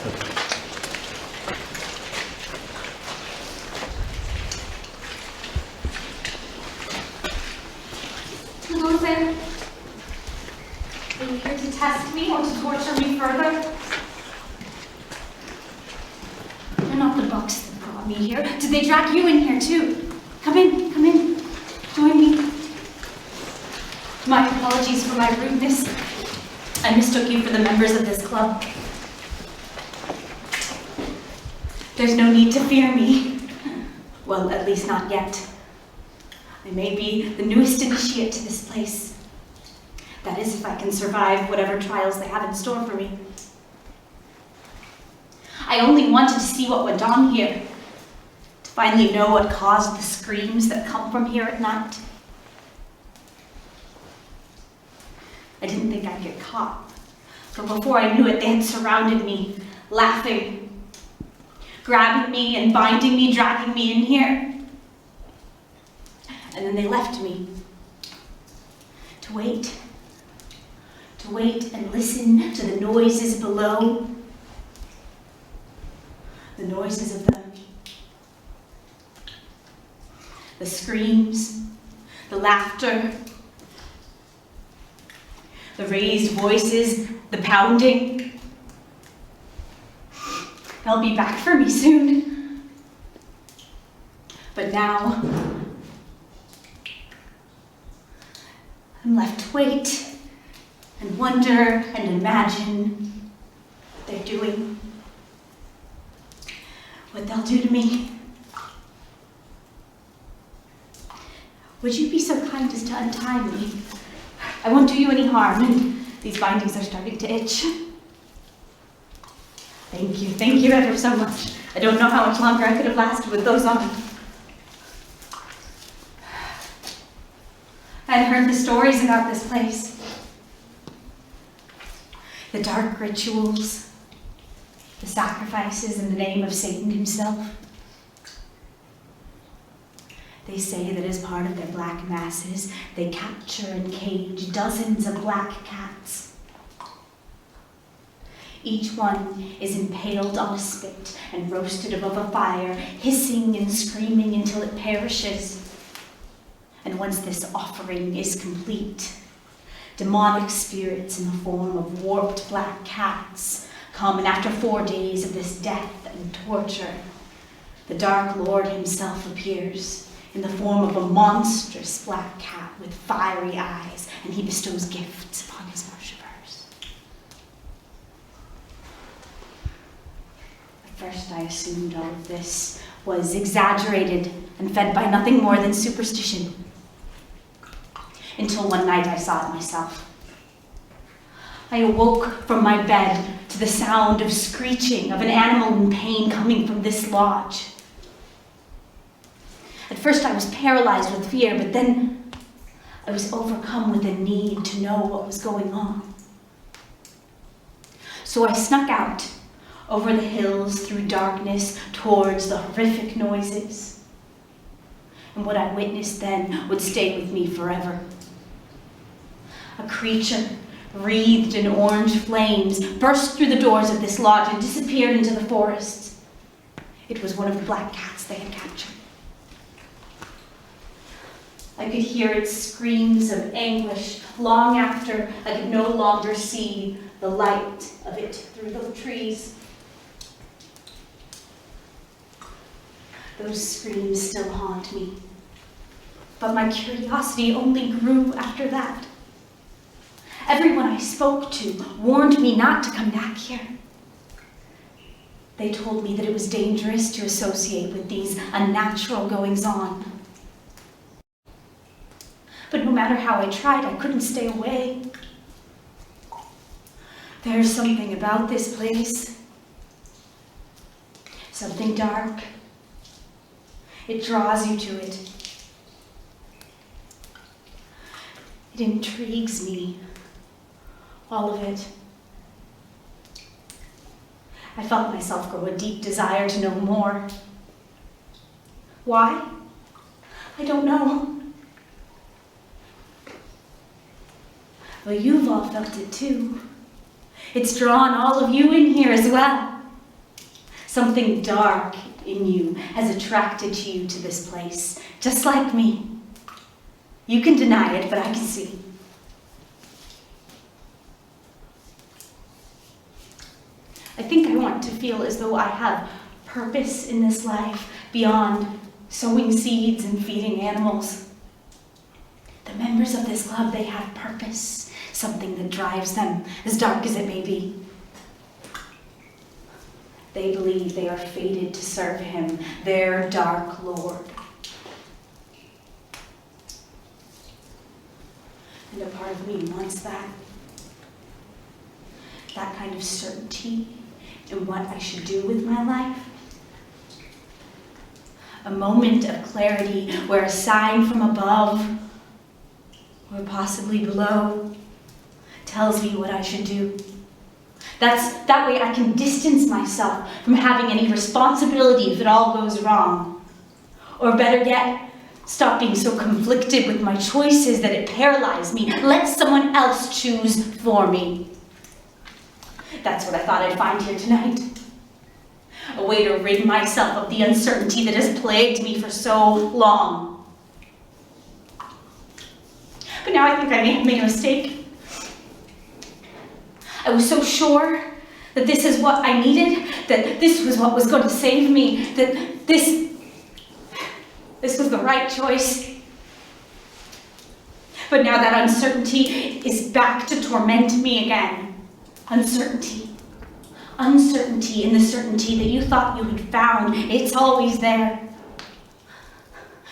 Hello there. Are you here to test me or to torture me further? They're not the bucks that brought me here. Did they drag you in here too? Come in, come in. Join me. My apologies for my rudeness. I mistook you for the members of this club. There's no need to fear me. Well, at least not yet. I may be the newest initiate to this place. That is, if I can survive whatever trials they have in store for me. I only wanted to see what went on here, to finally know what caused the screams that come from here at night. I didn't think I'd get caught, but before I knew it, they had surrounded me, laughing, grabbing me and binding me, dragging me in here. And then they left me to wait and listen to the noises below, the noises of the screams, the laughter, the raised voices, the pounding. They'll be back for me soon. But now, I'm left to wait and wonder and imagine what they're doing, what they'll do to me. Would you be so kind as to untie me? I won't do you any harm, and these bindings are starting to itch. Thank you ever so much. I don't know how much longer I could have lasted with those on. I had heard the stories about this place. The dark rituals, the sacrifices in the name of Satan himself. They say that as part of their black masses, they capture and cage dozens of black cats. Each one is impaled on a spit and roasted above a fire, hissing and screaming until it perishes. And once this offering is complete, demonic spirits in the form of warped black cats come, and after 4 days of this death and torture, the Dark Lord himself appears in the form of a monstrous black cat with fiery eyes, and he bestows gifts upon his worshippers. At first I assumed all of this was exaggerated and fed by nothing more than superstition. Until one night I saw it myself. I awoke from my bed to the sound of screeching of an animal in pain coming from this lodge. At first I was paralyzed with fear, but then I was overcome with a need to know what was going on. So I snuck out over the hills through darkness towards the horrific noises. And what I witnessed then would stay with me forever. A creature wreathed in orange flames burst through the doors of this lodge and disappeared into the forests. It was one of the black cats they had captured. I could hear its screams of anguish long after I could no longer see the light of it through the trees. Those screams still haunt me, but my curiosity only grew after that. Everyone I spoke to warned me not to come back here. They told me that it was dangerous to associate with these unnatural goings-on. But no matter how I tried, I couldn't stay away. There's something about this place. Something dark. It draws you to it. It intrigues me. All of it. I felt myself grow a deep desire to know more. Why? I don't know. Well, you've all felt it too. It's drawn all of you in here as well. Something dark in you has attracted you to this place, just like me. You can deny it, but I can see. I think I want to feel as though I have purpose in this life beyond sowing seeds and feeding animals. The members of this club, they have purpose, something that drives them, as dark as it may be. They believe they are fated to serve him, their dark lord. And a part of me wants that kind of certainty in what I should do with my life. A moment of clarity where a sign from above, or possibly below, tells me what I should do. That way I can distance myself from having any responsibility if it all goes wrong. Or better yet, stop being so conflicted with my choices that it paralyzes me. Let someone else choose for me. That's what I thought I'd find here tonight. A way to rid myself of the uncertainty that has plagued me for so long. But now I think I may have made a mistake. I was so sure that this is what I needed, that this was what was going to save me, that this was the right choice. But now that uncertainty is back to torment me again. Uncertainty. Uncertainty in the certainty that you thought you had found. It's always there.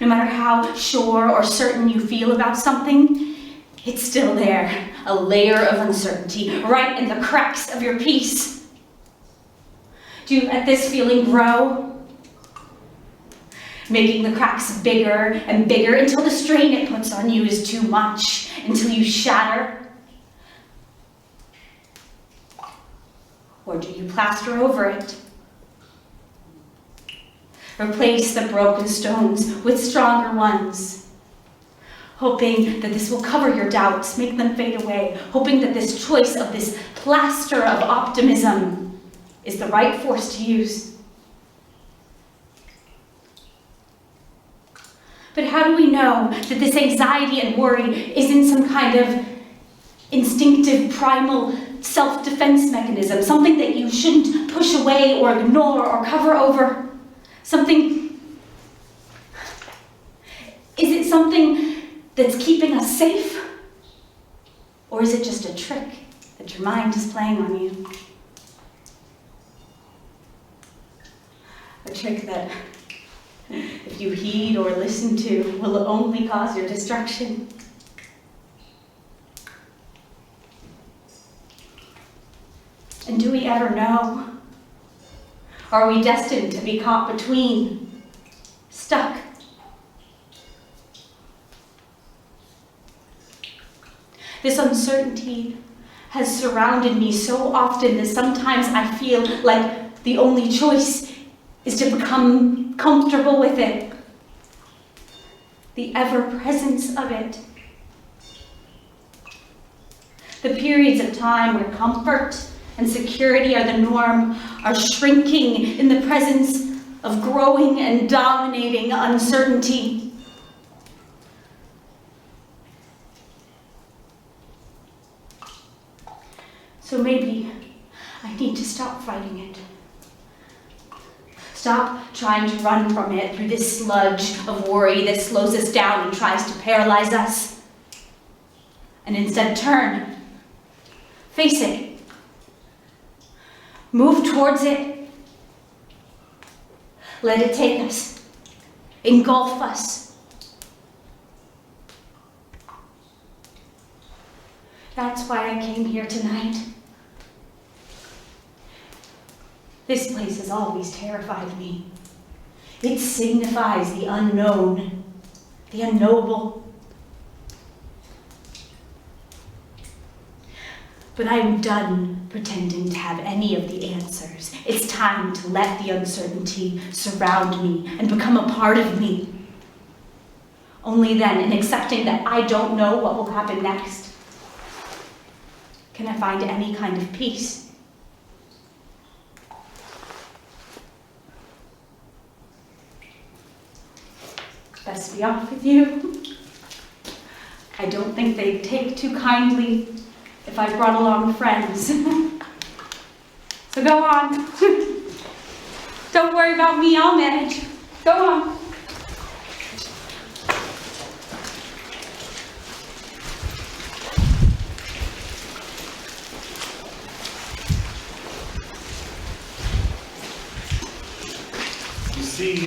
No matter how sure or certain you feel about something, it's still there. A layer of uncertainty right in the cracks of your peace. Do you let this feeling grow? Making the cracks bigger and bigger until the strain it puts on you is too much, until you shatter? Or do you plaster over it? Replace the broken stones with stronger ones, hoping that this will cover your doubts, make them fade away, hoping that this choice of this plaster of optimism is the right force to use. But how do we know that this anxiety and worry isn't some kind of instinctive, primal self-defense mechanism, something that you shouldn't push away or ignore or cover over? Something... Is it something that's keeping us safe? Or is it just a trick that your mind is playing on you? A trick that, if you heed or listen to, will only cause your destruction. And do we ever know? Are we destined to be caught between, stuck? This uncertainty has surrounded me so often that sometimes I feel like the only choice is to become comfortable with it. The ever-presence of it. The periods of time where comfort and security are the norm are shrinking in the presence of growing and dominating uncertainty. So maybe I need to stop fighting it. Stop trying to run from it through this sludge of worry that slows us down and tries to paralyze us. And instead turn, face it, move towards it, let it take us, engulf us. That's why I came here tonight. This place has always terrified me. It signifies the unknown, the unknowable. But I'm done pretending to have any of the answers. It's time to let the uncertainty surround me and become a part of me. Only then, in accepting that I don't know what will happen next, can I find any kind of peace. best be off with you. I don't think they'd take too kindly if I brought along friends. So go on. Don't worry about me, I'll manage. Go on. You see.